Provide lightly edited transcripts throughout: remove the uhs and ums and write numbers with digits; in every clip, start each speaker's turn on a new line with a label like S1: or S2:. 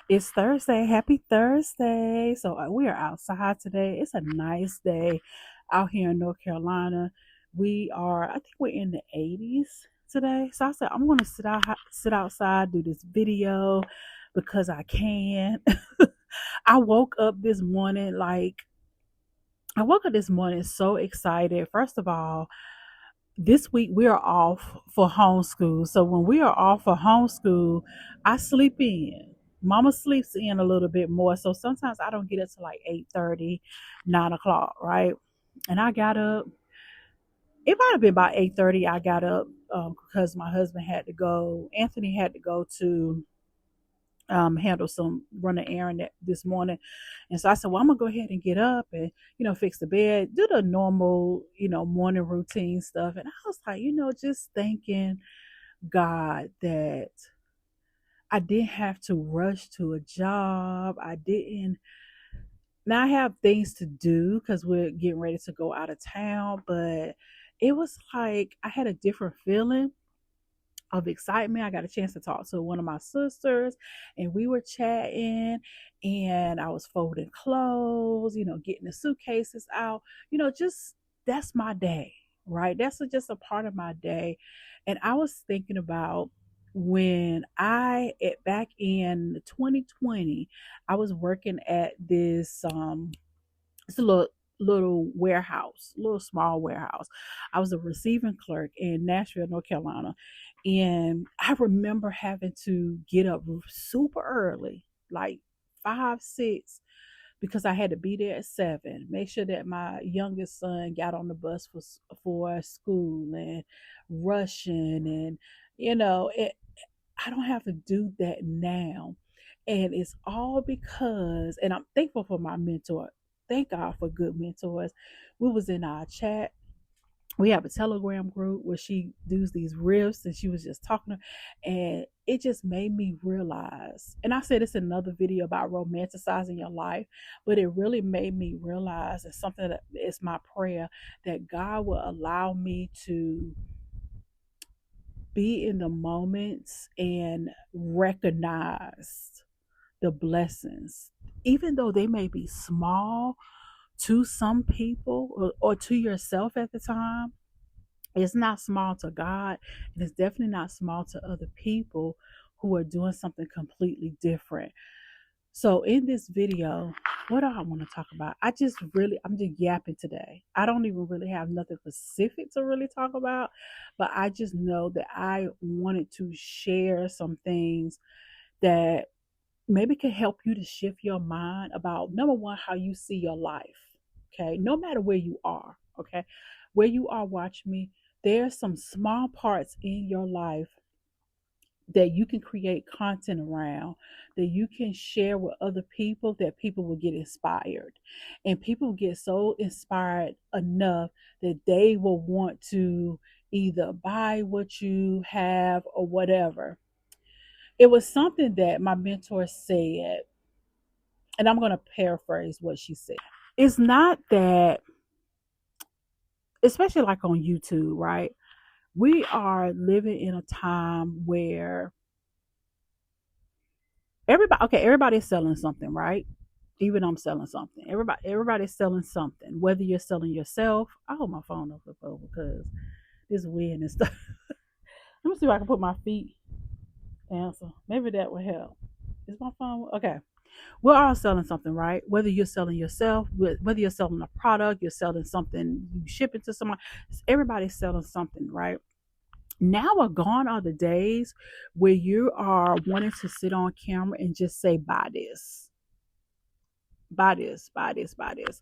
S1: It's Thursday. Happy Thursday. So we are outside today. It's a nice day out here in North Carolina. I think we're in the 80s today. So I said I'm going to sit outside, do this video because I can. I woke up this morning so excited. First of all, this week we are off for homeschool. So when we are off for homeschool, I sleep in. Mama sleeps in a little bit more. So sometimes I don't get up to like 8:30, 9 o'clock, right? And I got up. It might have been about 8:30. I got up because my husband had to go. Anthony had to go to handle run an errand this morning. And so I said, well, I'm gonna go ahead and get up and, fix the bed, do the normal, morning routine stuff. And I was like, just thanking God that I didn't have to rush to a job. I didn't. Now I have things to do because we're getting ready to go out of town, but it was like I had a different feeling of excitement. I got a chance to talk to one of my sisters and we were chatting, and I was folding clothes, getting the suitcases out, just that's my day, right? That's just a part of my day. And I was thinking about when back in 2020, I was working at this it's a little warehouse, little small warehouse. I was a receiving clerk in Nashville, North Carolina. And I remember having to get up super early, like 5, 6, because I had to be there at 7. Make sure that my youngest son got on the bus for school and rushing, and I don't have to do that now. And it's all because, and I'm thankful for my mentor. Thank God for good mentors. We was in our chat. We have a Telegram group where she does these riffs, and she was just talking, and it just made me realize. And I said it's another video about romanticizing your life, but it really made me realize it's something that it's my prayer that God will allow me to be in the moments and recognize the blessings, even though they may be small to some people, or to yourself at the time. It's not small to God, and it's definitely not small to other people who are doing something completely different. So in this video, what do I want to talk about? I'm just yapping today. I don't even really have nothing specific to really talk about, but I just know that I wanted to share some things that maybe can help you to shift your mind about, number one, how you see your life. Okay. No matter where you are. Okay. Where you are watching me, there's some small parts in your life that you can create content around, that you can share with other people, that people will get inspired. And people get so inspired enough that they will want to either buy what you have or whatever. It was something that my mentor said, and I'm going to paraphrase what she said. It's not that, especially like on YouTube, right? We are living in a time where everybody's selling something, right? Even I'm selling something. Everybody's selling something. Whether you're selling yourself, I hold my phone up over because this wind and stuff. Let me see if I can put my feet down. So maybe that will help. Is my phone okay? We're all selling something, right? Whether you're selling yourself, whether you're selling a product, you're selling something, you ship it to someone, everybody's selling something, right? Now are gone are the days where you are wanting to sit on camera and just say, buy this, buy this, buy this, buy this.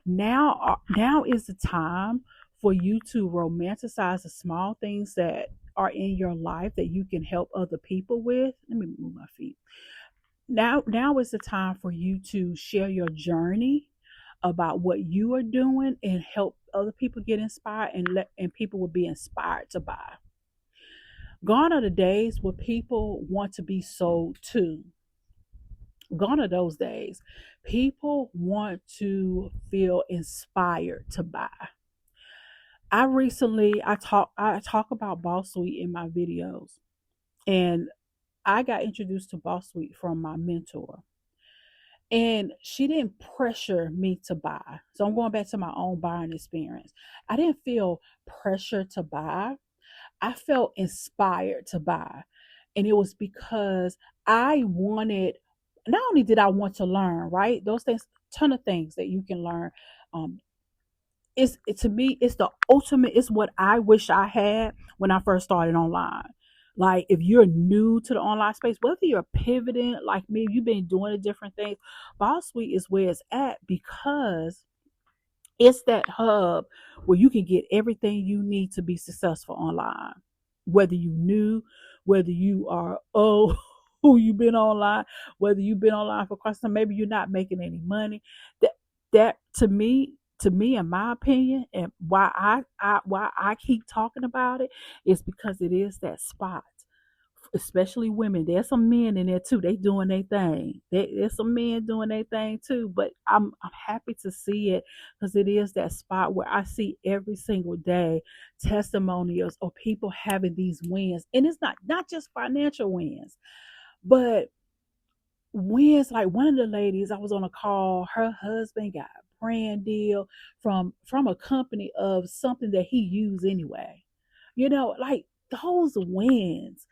S1: Now is the time for you to romanticize the small things that are in your life that you can help other people with. Let me move my feet. Now is the time for you to share your journey about what you are doing and help other people get inspired, and people will be inspired to buy. Gone are the days where people want to be sold to. Gone are those days. People want to feel inspired to buy. I talk about Bossuite in my videos, and I got introduced to Bossuite from my mentor, and she didn't pressure me to buy. So I'm going back to my own buying experience. I didn't feel pressure to buy. I felt inspired to buy. And it was because I wanted, not only did I want to learn, right? Those things, ton of things that you can learn. Um, to me, it's the ultimate, it's what I wish I had when I first started online. Like if you're new to the online space, whether you're pivoting like me, you've been doing the different things, Boss Suite is where it's at because it's that hub where you can get everything you need to be successful online. Whether you new, whether you are who you've been online, whether you've been online for quite some, maybe you're not making any money. That that to me, in my opinion, and why I keep talking about it is because it is that spot, especially women. There's some men in there too. They doing their thing. There's some men doing their thing too. But I'm happy to see it because it is that spot where I see every single day testimonials of people having these wins, and it's not just financial wins, but wins. Like one of the ladies, I was on a call. Her husband got a brand deal from a company of something that he used anyway. Like those wins,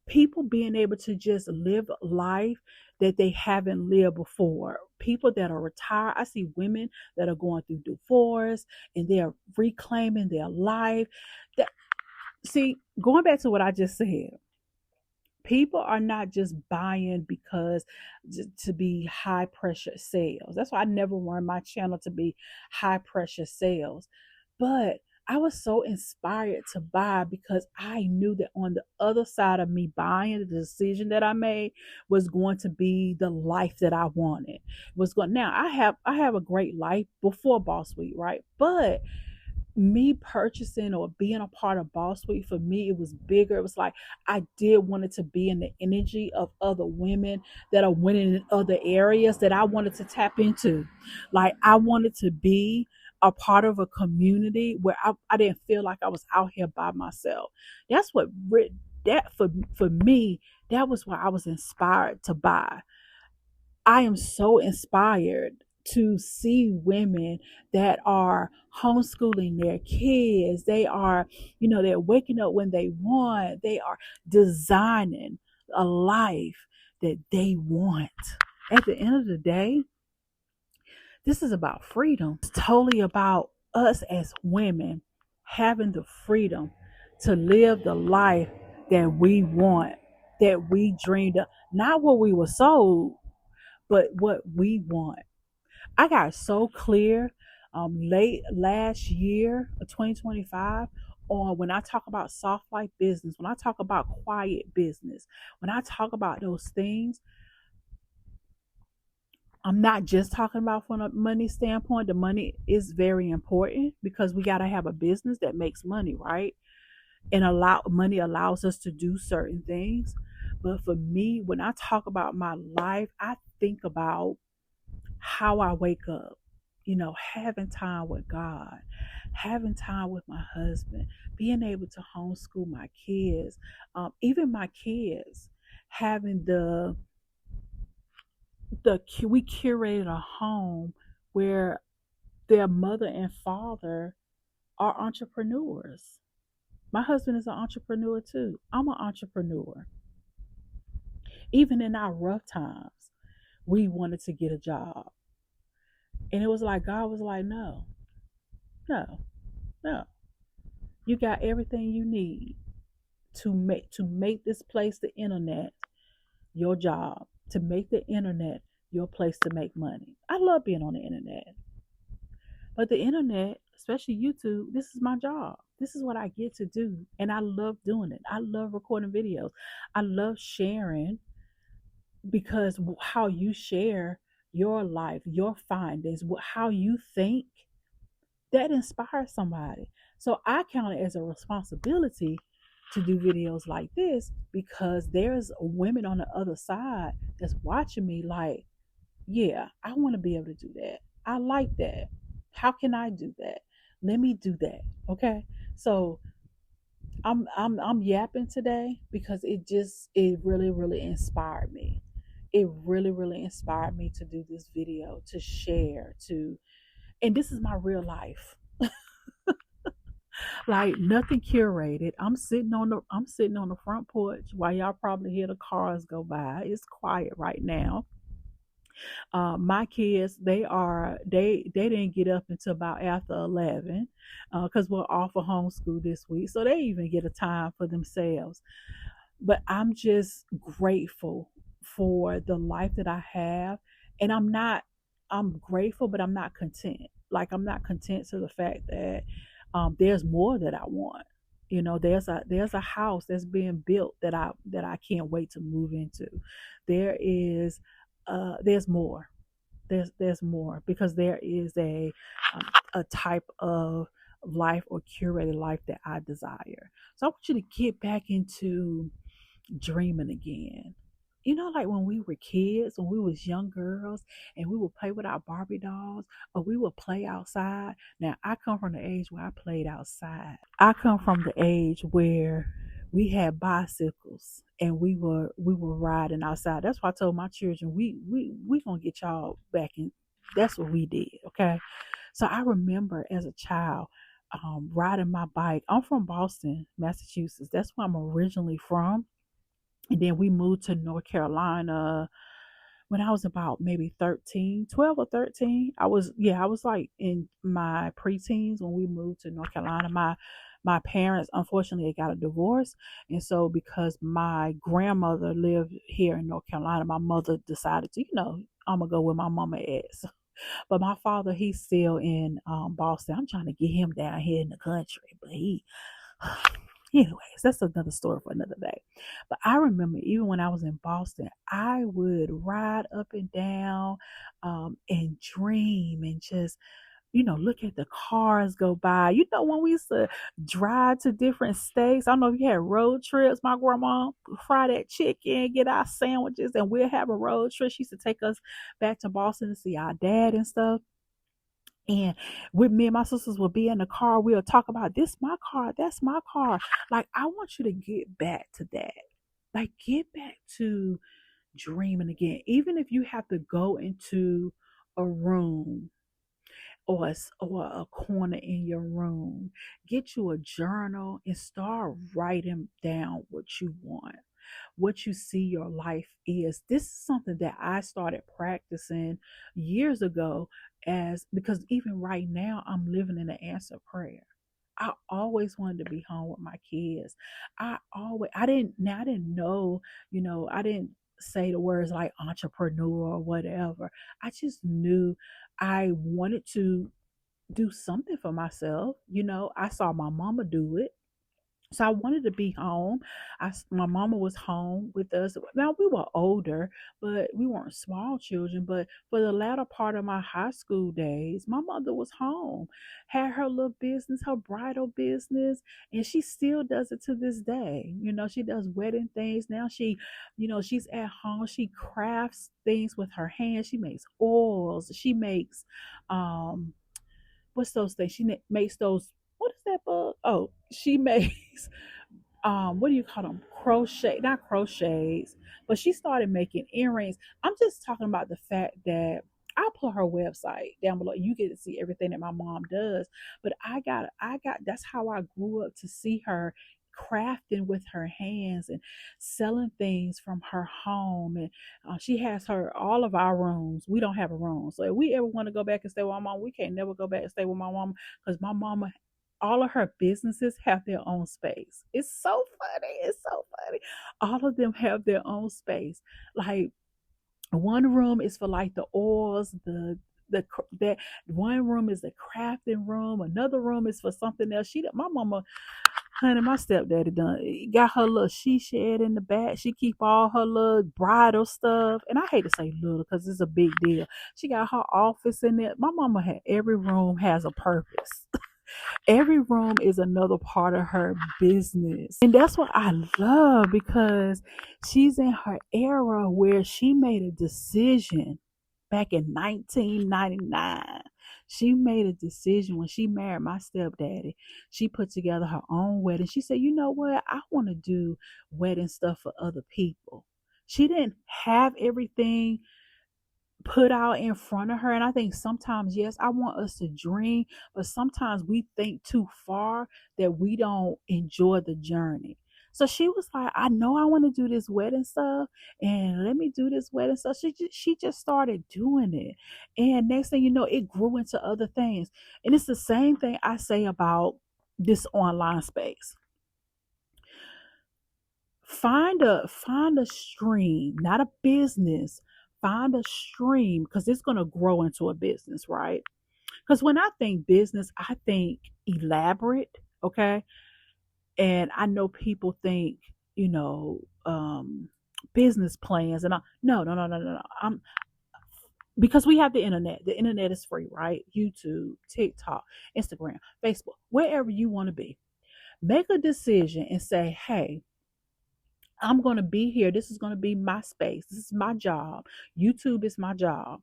S1: people being able to just live life that they haven't lived before. People that are retired. I see women that are going through divorce and they're reclaiming their life. That see, going back to what I just said, people are not just buying because to be high pressure sales. That's why I never want my channel to be high pressure sales. But I was so inspired to buy because I knew that on the other side of me buying, the decision that I made was going to be the life that I wanted. Was going now I have a great life before Boss Week, right? But me purchasing or being a part of Boss Suite, for me, it was bigger. It was like I did wanted to be in the energy of other women that are winning in other areas that I wanted to tap into. Like I wanted to be a part of a community where I didn't feel like I was out here by myself. That's what that for me, that was why I was inspired to buy. I am so inspired to see women that are homeschooling their kids. They are, they're waking up when they want. They are designing a life that they want. At the end of the day, this is about freedom. It's totally about us as women having the freedom to live the life that we want, that we dreamed of, not what we were sold, but what we want. I got so clear late last year of 2025 on when I talk about soft life business, when I talk about quiet business, when I talk about those things, I'm not just talking about from a money standpoint. The money is very important because we got to have a business that makes money, right? And allow money allows us to do certain things. But for me, when I talk about my life, I think about how I wake up, having time with God, having time with my husband, being able to homeschool my kids, even my kids, having we curated a home where their mother and father are entrepreneurs. My husband is an entrepreneur too. I'm an entrepreneur. Even in our rough times, we wanted to get a job. And it was like God was like, no, no, no. You got everything you need to make this place, the internet, your job, to make the internet your place to make money. I love being on the internet. But the internet, especially YouTube, this is my job. This is what I get to do. And I love doing it. I love recording videos. I love sharing because how you share your life, your findings, how you think, that inspires somebody. So I count it as a responsibility to do videos like this because there's women on the other side that's watching me like, yeah, I want to be able to do that. I like that. How can I do that? Let me do that. Okay. So I'm yapping today because it really really inspired me. It really really inspired me to do this video, to share, to and this is my real life. Like nothing curated. I'm sitting on the front porch while y'all probably hear the cars go by. It's quiet right now. My kids, they didn't get up until about after 11 because we're off of homeschool this week, so they even get a time for themselves. But I'm just grateful for the life that I have, and I'm grateful, but I'm not content. Like I'm not content to the fact that there's more that I want. You know, there's a house that's being built that I can't wait to move into. There's more. There's more because there is a type of life or curated life that I desire. So I want you to get back into dreaming again. You know, like when we were kids, when we was young girls, and we would play with our Barbie dolls, or we would play outside. Now, I come from the age where I played outside. I come from the age where we had bicycles and we were riding outside. That's why I told my children we gonna get y'all back in. That's what we did. Okay, so I remember as a child riding my bike. I'm from Boston, Massachusetts. That's where I'm originally from, and then we moved to North Carolina when I was about maybe 13, 12 or 13. I was like in my preteens when we moved to North Carolina. My parents unfortunately got a divorce, and so because my grandmother lived here in North Carolina, my mother decided to, I'm gonna go where my mama is. But my father, he's still in Boston. I'm trying to get him down here in the country, but anyways, that's another story for another day. But I remember even when I was in Boston, I would ride up and down and dream and just, look at the cars go by. When we used to drive to different states, I don't know if you had road trips. My grandma fry that chicken, get our sandwiches, and we'll have a road trip. She used to take us back to Boston to see our dad and stuff. And with me and my sisters will be in the car, we'll talk about this my car, that's my car. Like I want you to get back to that. Like get back to dreaming again. Even if you have to go into a room or a corner in your room, get you a journal and start writing down what you want, what you see your life is. This is something that I started practicing years ago, as because even right now I'm living in an answer prayer. I always wanted to be home with my kids. I didn't know, I didn't say the words like entrepreneur or whatever. I just knew I wanted to do something for myself. I saw my mama do it, so I wanted to be home. My mama was home with us. Now we were older, but we weren't small children. But for the latter part of my high school days, my mother was home, had her little business, her bridal business, and she still does it to this day. She does wedding things now. She's at home. She crafts things with her hands. She makes oils. She makes what's those things? Makes those. What is that bug? Oh, she makes what do you call them? Crochet, not crochets, but she started making earrings. I'm just talking about the fact that I'll put her website down below. You get to see everything that my mom does. But I got that's how I grew up to see her crafting with her hands and selling things from her home. And she has all of our rooms. We don't have a room, so if we ever want to go back and stay with my mom, we can't never go back and stay with my mom because my mama, all of her businesses have their own space. It's so funny. It's so funny. All of them have their own space. Like one room is for like the oils, that one room is the crafting room. Another room is for something else. My mama, honey, my stepdaddy done got her little she shed in the back. She keep all her little bridal stuff, and I hate to say little because it's a big deal. She got her office in there. My mama had every room has a purpose. Every room is another part of her business. And that's what I love because she's in her era where she made a decision. back in 1999. She made a decision when she married my stepdaddy. She put together her own wedding. She said, you know what? I want to do wedding stuff for other people. She didn't have everything put out in front of her. And I think sometimes, yes, I want us to dream, but sometimes we think too far that we don't enjoy the journey. So she was like, I know I want to do this wedding stuff and let me do this wedding stuff. She just started doing it. And next thing you know, it grew into other things. And it's the same thing I say about this online space. Find a stream, not a business. Find a stream because it's going to grow into a business, right? Because when I think business, I think elaborate, okay? And I know people think, you know, business plans, and no, no, no, no, no, no. Because we have the internet. The internet is free, right? YouTube, TikTok, Instagram, Facebook, wherever you want to be. Make a decision and say, hey, I'm going to be here. This is going to be my space. This is my job. YouTube is my job.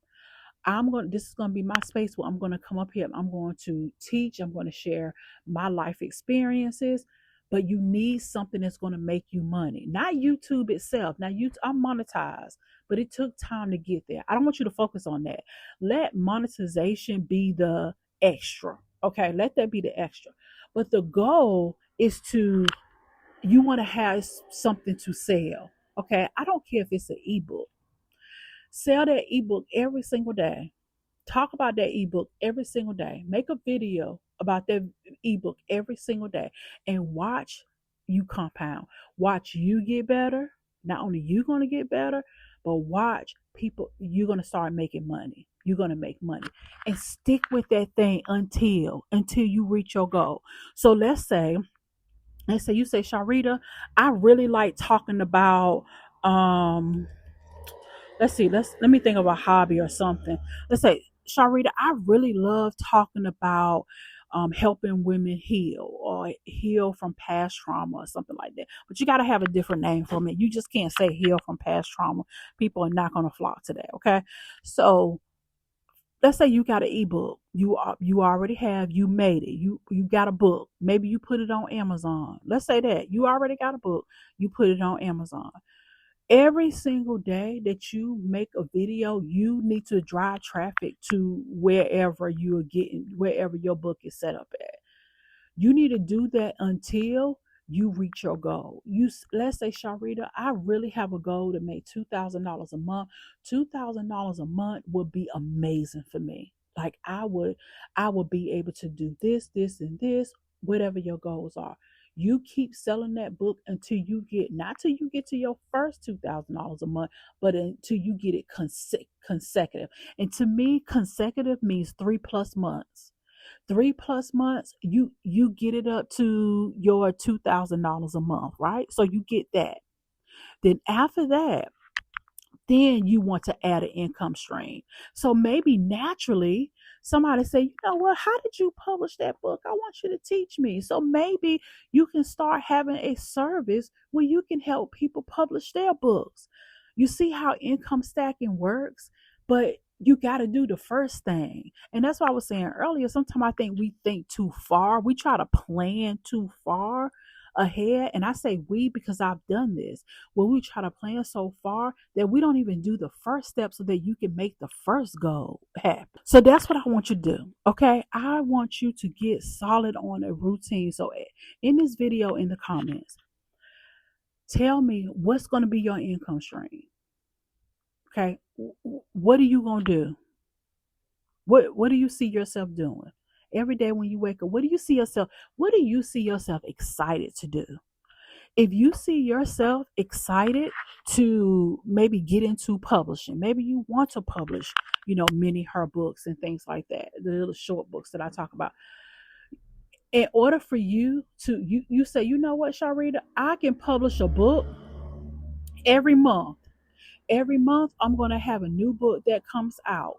S1: This is going to be my space where I'm going to come up here. I'm going to teach. I'm going to share my life experiences. But you need something that's going to make you money, not YouTube itself. Now, I'm monetized, but it took time to get there. I don't want you to focus on that. Let monetization be the extra. Okay, let that be the extra. But the goal is to you want to have something to sell. Okay, I don't care if it's an ebook. Sell that ebook every single day. Talk about that ebook every single day. Make a video about that ebook every single day and watch you compound. Watch you get better. Not only you going to get better, but watch people, you're going to start making money. You're going to make money and stick with that thing until you reach your goal. So let's say you say, Sharita, I really like talking about um let me think of a hobby or something. Let's say, Sharita, I really love talking about helping women heal or heal from past trauma or something like that. But you got to have a different name for it. You just can't say heal from past trauma. People are not going to flock to that. Okay. So let's say you got an ebook. You already have, you made it. You got a book. Maybe you put it on Amazon. Let's say that you already got a book. You put it on Amazon. Every single day that you make a video, you need to drive traffic to wherever your book is set up at. You need to do that until you reach your goal. Let's say, Sharita, I really have a goal to make $2,000 a month. $2,000 a month would be amazing for me. Like I would be able to do this, and this, whatever your goals are. You keep selling that book until you get, not till you get to your first $2,000 a month, but until you get it consecutive. And to me, consecutive means 3+ months. 3+ months, you get it up to your $2,000 a month, right? So you get that. Then after that, then you want to add an income stream. So maybe naturally somebody say, you know what, how did you publish that book? I want you to teach me. So maybe you can start having a service where you can help people publish their books. You see how income stacking works, but you got to do the first thing. And that's why I was saying earlier, sometimes I think we think too far. We try to plan too far ahead. And I say we because I've done this, where we try to plan so far that we don't even do the first step so that you can make the first goal happen. So that's what I want you to do. Okay. I want you to get solid on a routine. So in this video, in the comments, tell me what's going to be your income stream. Okay. What are you going to do? What do you see yourself doing? Every day when you wake up, what do you see yourself excited to do? If you see yourself excited to maybe get into publishing, maybe you want to publish, many her books and things like that, the little short books that I talk about. In order for you to, you say, you know what, Sharita, I can publish a book every month. Every month, I'm going to have a new book that comes out.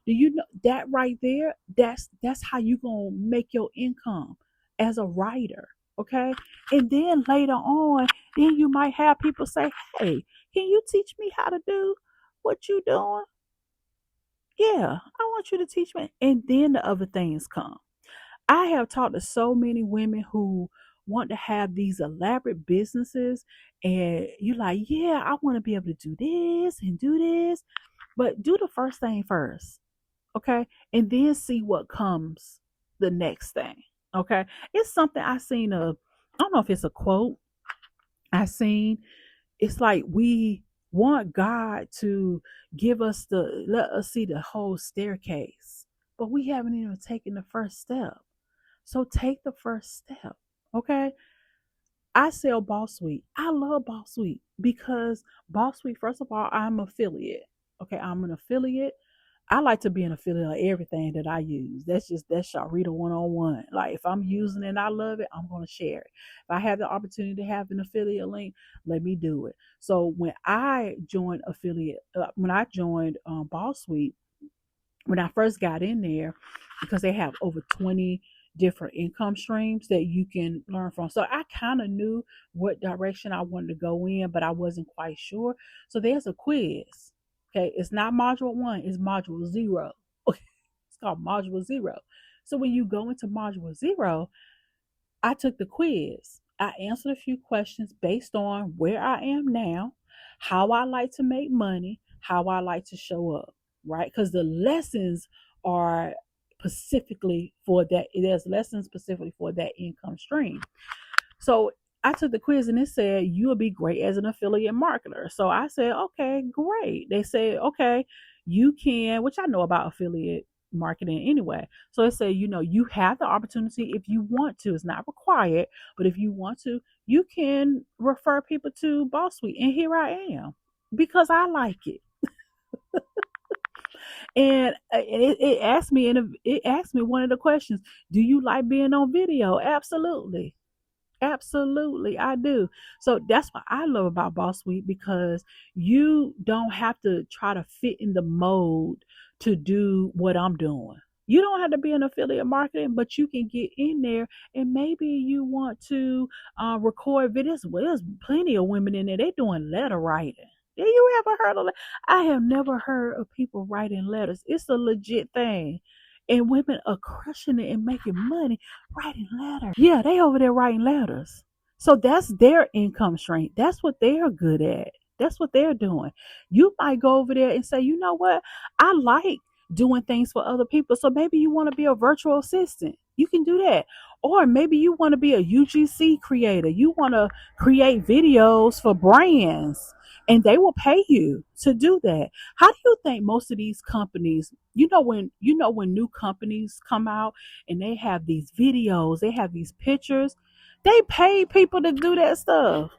S1: Do you know that right there? That's how you gonna make your income as a writer. Okay. And then later on, then you might have people say, hey, can you teach me how to do what you doing? Yeah, I want you to teach me. And then the other things come. I have talked to so many women who want to have these elaborate businesses, and you're like, yeah, I want to be able to do this and do this, but do the first thing first, okay? And then see what comes the next thing, okay? It's something I seen I don't know if it's a quote I seen. It's like we want God to let us see the whole staircase, but we haven't even taken the first step. So take the first step. Okay. I sell Bossuite. I love Bossuite because Bossuite, first of all, I'm affiliate. Okay, I'm an affiliate. I like to be an affiliate of everything that I use. That's Sharlrita 101. Like if I'm using it and I love it, I'm gonna share it. If I have the opportunity to have an affiliate link, let me do it. So when I joined Boss Suite, when I first got in there, because they have over 20 different income streams that you can learn from. So I kind of knew what direction I wanted to go in, but I wasn't quite sure. So there's a quiz. Okay, it's not module one, it's module zero. Okay, it's called module zero. So when you go into module zero, I took the quiz. I answered a few questions based on where I am now, how I like to make money, how I like to show up, right? Because the lessons are specifically for that. There's lessons specifically for that income stream. So I took the quiz and it said you will be great as an affiliate marketer. So I said, okay, great. They said, okay, you can, which I know about affiliate marketing anyway. So it said, you have the opportunity if you want to. It's not required, but if you want to, you can refer people to Boss Suite. And here I am because I like it. And it asked me one of the questions: do you like being on video? Absolutely. Absolutely, I do. So that's what I love about Boss Suite because you don't have to try to fit in the mold to do what I'm doing. You don't have to be an affiliate marketing, but you can get in there and maybe you want to record videos. Well, there's plenty of women in there. They're doing letter writing. Have you ever heard of that? I have never heard of people writing letters. It's a legit thing. And women are crushing it and making money writing letters. Yeah, they over there writing letters. So that's their income stream. That's what they're good at. That's what they're doing. You might go over there and say, you know what? I like doing things for other people. So maybe you want to be a virtual assistant. You can do that. Or maybe you want to be a UGC creator. You want to create videos for brands and they will pay you to do that. How do you think most of these companies, when new companies come out and they have these videos, they have these pictures, they pay people to do that stuff.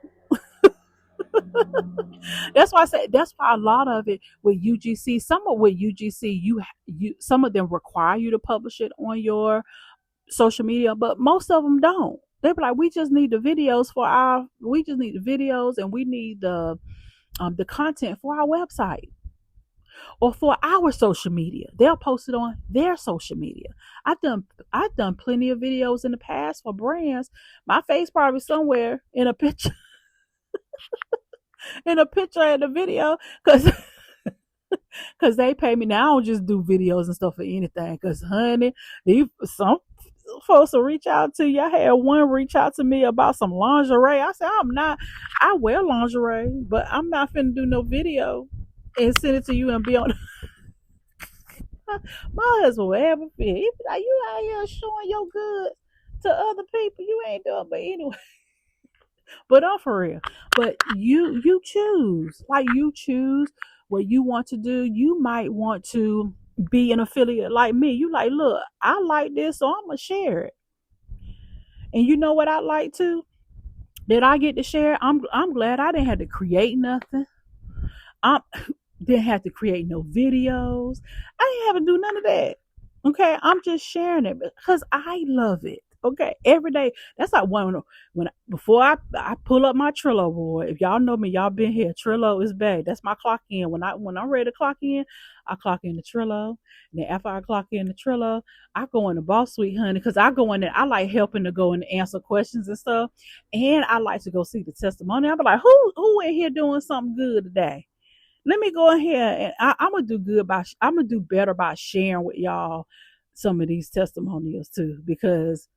S1: That's why I say that's why a lot of it with UGC, some of them require you to publish it on your social media, but most of them don't. They be like, we just need the videos and we need the content for our website or for our social media. They'll post it on their social media. I've done plenty of videos in the past for brands. My face probably somewhere in a picture in a picture in the video because they pay me. Now I don't just do videos and stuff for anything because honey, some folks will reach out to you. I had one reach out to me about some lingerie. I said, I wear lingerie, but I'm not finna do no video and send it to you and be on. My husband will ever fit. He be like, you out here showing your goods to other people. You ain't doing, but anyway. But I'm for real. But you choose. Like you choose what you want to do. You might want to be an affiliate like me. You like, look, I like this, so I'm gonna share it. And you know what I like too? That I get to share. I'm glad I didn't have to create nothing. I didn't have to create no videos. I didn't have to do none of that. Okay, I'm just sharing it because I love it. Okay, every day. That's like when before I pull up my Trello board. If y'all know me, y'all been here. Trello is back. That's my clock in. When I'm ready to clock in, I clock in the Trello. And then after I clock in the Trello, I go in the Boss Suite, honey, because I go in there. I like helping to go and answer questions and stuff, and I like to go see the testimony. I be like, who in here doing something good today? let me go ahead and I'm gonna do good by. I'm gonna do better by sharing with y'all some of these testimonials too, because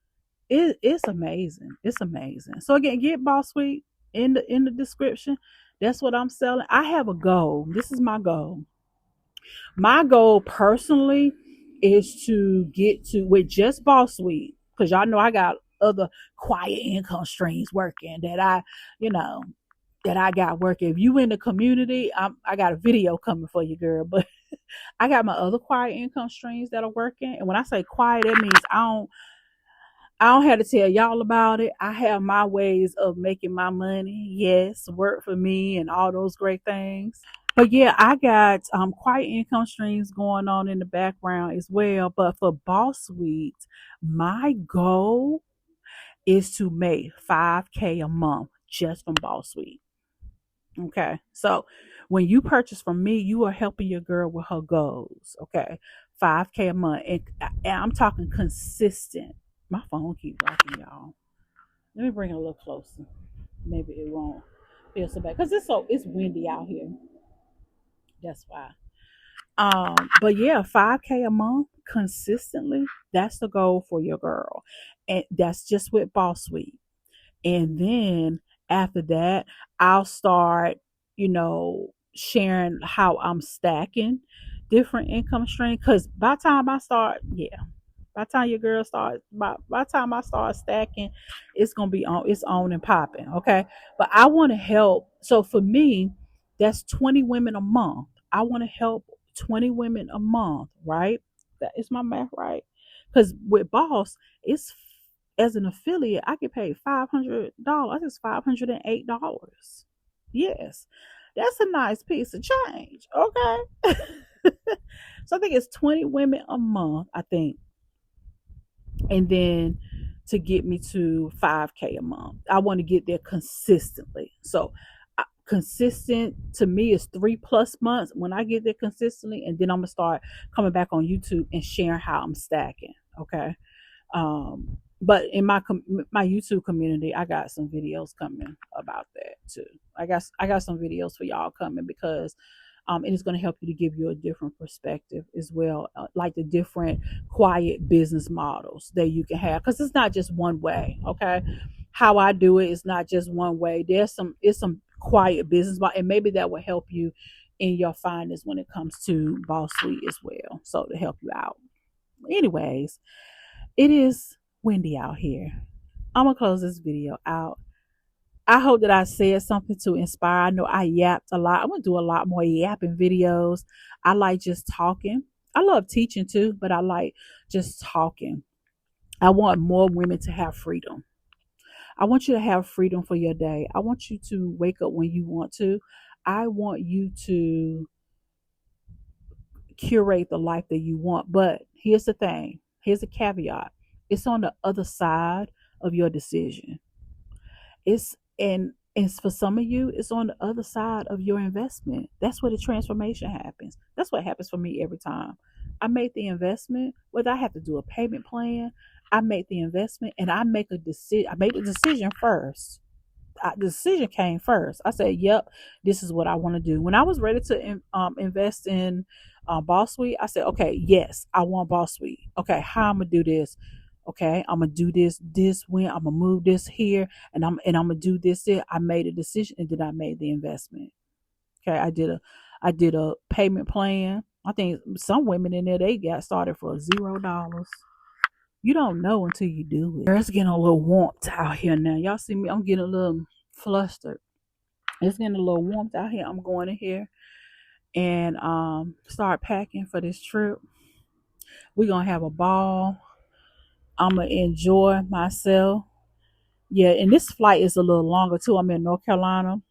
S1: it's amazing. It's amazing. So again, get Bossuite in the description. That's what I'm selling. I have a goal. This is my goal. My goal personally is to get to with just Bossuite, because y'all know I got other quiet income streams working that you know, that I got working. If you in the community, I got a video coming for you, girl. But I got my other quiet income streams that are working. And when I say quiet, that means I don't have to tell y'all about it. I have my ways of making my money. Yes, work for me and all those great things. But yeah, I got quiet income streams going on in the background as well. But for Boss Suite, my goal is to make 5K a month just from Boss Suite. Okay. So when you purchase from me, you are helping your girl with her goals. Okay. 5K a month. And I'm talking consistent. My phone keep rocking, y'all. Let me bring it a little closer. Maybe it won't feel so bad. Because it's windy out here. That's why. But yeah, 5K a month consistently, that's the goal for your girl. And that's just with Boss Suite. And then after that, I'll start, sharing how I'm stacking different income streams. Because by the time I start, yeah, by the time your girl starts, by the time I start stacking, it's gonna be on, it's on and popping. Okay. But I want to help. So for me, that's 20 women a month. I want to help 20 women a month, right? That is my math right. Because with Boss, it's as an affiliate, I get paid $500. It's $508. Yes, that's a nice piece of change. Okay, so I think it's 20 women a month. I think, and then to get me to 5K a month, I want to get there consistently. So consistent to me is 3+ months when I get there consistently, and then I'm gonna start coming back on YouTube and sharing how I'm stacking. Okay. But in my YouTube community, I got some videos coming about that too. I got some videos for y'all coming, because and it's going to help you to give you a different perspective as well, like the different quiet business models that you can have, because it's not just one way. Okay, how I do it is not just one way. It's some quiet business model, and maybe that will help you in your finance when it comes to Boss Suite as well. So to help you out. Anyways, it is windy out here. I'm gonna close this video out. I hope that I said something to inspire. I know I yapped a lot. I'm gonna do a lot more yapping videos. I like just talking. I love teaching too, but I like just talking. I want more women to have freedom. I want you to have freedom for your day. I want you to wake up when you want to. I want you to curate the life that you want. But here's the thing. Here's a caveat. It's on the other side of your decision. And for some of you, it's on the other side of your investment. That's where the transformation happens. That's what happens for me every time. I make the investment, whether I have to do a payment plan, I make the investment and I make a decision. I make the decision first. The decision came first. I said, "Yep, this is what I want to do." When I was ready to invest in Boss Suite, I said, "Okay, yes, I want Boss Suite. Okay, how I'm gonna do this? Okay, I'm gonna do this when I'm gonna move this here, and I'm gonna do this there." I made a decision, and then I made the investment. Okay, I did a payment plan. I think some women in there, they got started for $0. You don't know until you do it. It's getting a little warmth out here now. Y'all see me? I'm getting a little flustered. It's getting a little warmth out here. I'm going in here and start packing for this trip. We're gonna have a ball. I'm gonna enjoy myself. Yeah, and this flight is a little longer too. I'm in North Carolina.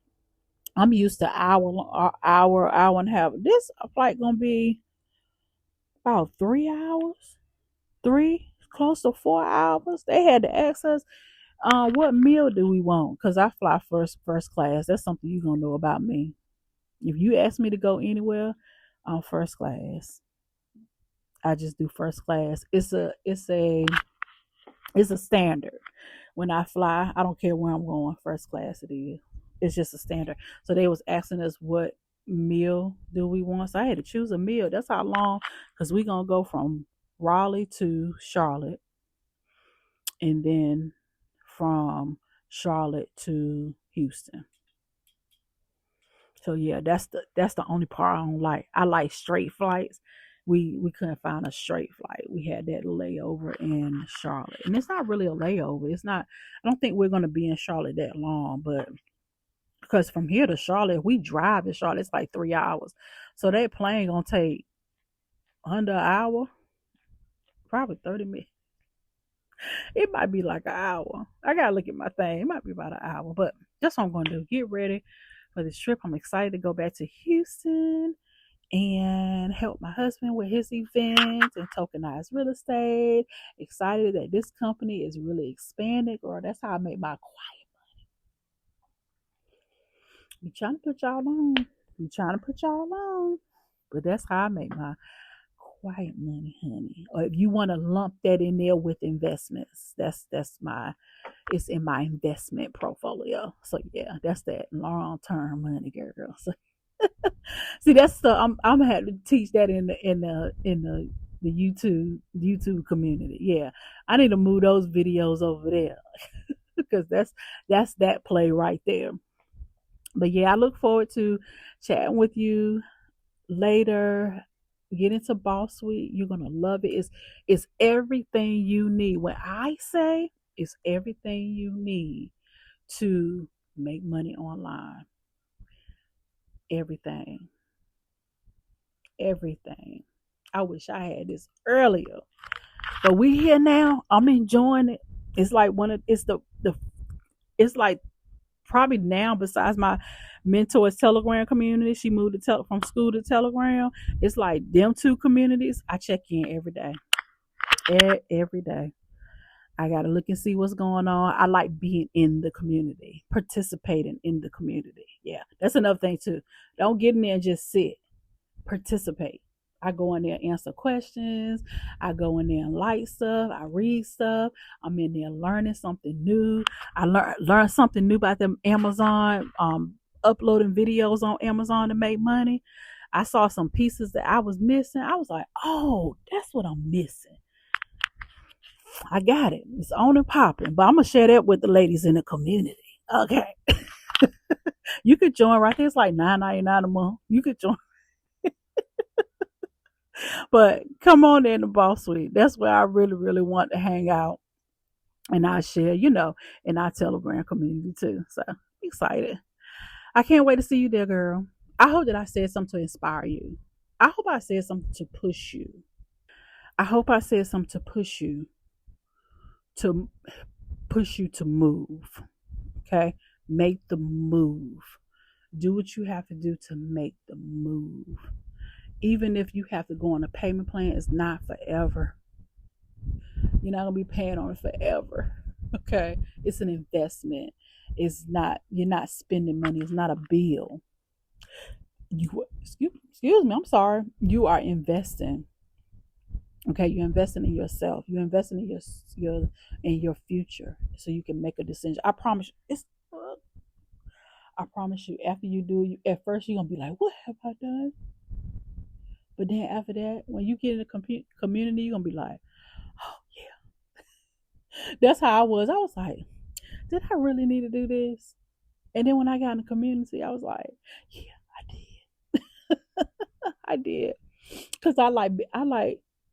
S1: I'm used to hour and a half. This flight gonna be about 3 hours, close to 4 hours. They had to ask us, what meal do we want? Because I fly first class. That's something you gonna know about me. If you ask me to go anywhere, I'm first class. I just do first class. It's a standard. When I fly, I don't care where I'm going. First class it is. It's just a standard. So they was asking us what meal do we want? So I had to choose a meal. That's how long, because we're gonna go from Raleigh to Charlotte, and then from Charlotte to Houston. So yeah, that's the only part I don't like. I like straight flights. We couldn't find a straight flight. We had that layover in Charlotte, and it's not really a layover. It's not. I don't think we're gonna be in Charlotte that long, but because from here to Charlotte, if we drive to Charlotte, it's like 3 hours. So that plane gonna take under an hour, probably 30 minutes. It might be like an hour. I gotta look at my thing. It might be about an hour, but that's what I'm gonna do. Get ready for this trip. I'm excited to go back to Houston and help my husband with his events and tokenize real estate. Excited that this company is really expanding, girl. That's how I make my quiet. Be trying to put y'all on. Be trying to put y'all on. But that's how I make my quiet money, honey. Or if you want to lump that in there with investments, that's my it's in my investment portfolio. So yeah, that's that long term money, girl. So see, that's the I'm gonna have to teach that in the YouTube community. Yeah, I need to move those videos over there because that's that play right there. But yeah, I look forward to chatting with you later. Get into Bossuite. You're gonna love it. It's everything you need. When I say it's everything you need to make money online. Everything. Everything. I wish I had this earlier. But we here now. I'm enjoying it. It's like one of it's the it's like probably now besides my mentor's Telegram community. She moved from school to Telegram. It's like them two communities. I check in every day. Every day. I gotta look and see what's going on. I like being in the community, participating in the community. Yeah, that's another thing too. Don't get in there and just sit. Participate. I go in there and answer questions. I go in there and like stuff. I read stuff. I'm in there learning something new. I learn something new about them Amazon, uploading videos on Amazon to make money. I saw some pieces that I was missing. I was like, oh, that's what I'm missing. I got it. It's on and popping. But I'm gonna share that with the ladies in the community. Okay. You could join right there. It's like $9.99 a month. You could join. But come on in the boss suite. That's where I really, really want to hang out. And I share, in our Telegram community too. So excited. I can't wait to see you there, girl. I hope that I said something to inspire you. I hope I said something to push you. I hope I said something to push you to move. Okay? Make the move. Do what you have to do to make the move. Even if you have to go on a payment plan, it's not forever. You're not gonna be paying on it forever. Okay? It's an investment. It's not, you're not spending money, it's not a bill. Excuse me, I'm sorry. You are investing. Okay, you're investing in yourself. You're investing in your future, so you can make a decision. I promise you, I promise you. After you do, at first you're gonna be like, "What have I done?" But then after that, when you get in the community, you're gonna be like, "Oh yeah." That's how I was. I was like, "Did I really need to do this?" And then when I got in the community, I was like, "Yeah, I did. I did." Because I like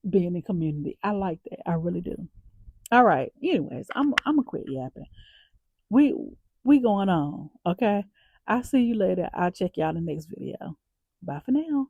S1: being in community. I like that. I really do. All right. Anyways, I'm gonna quit yapping. We we going on. Okay. I'll see you later. I'll check y'all in the next video. Bye for now.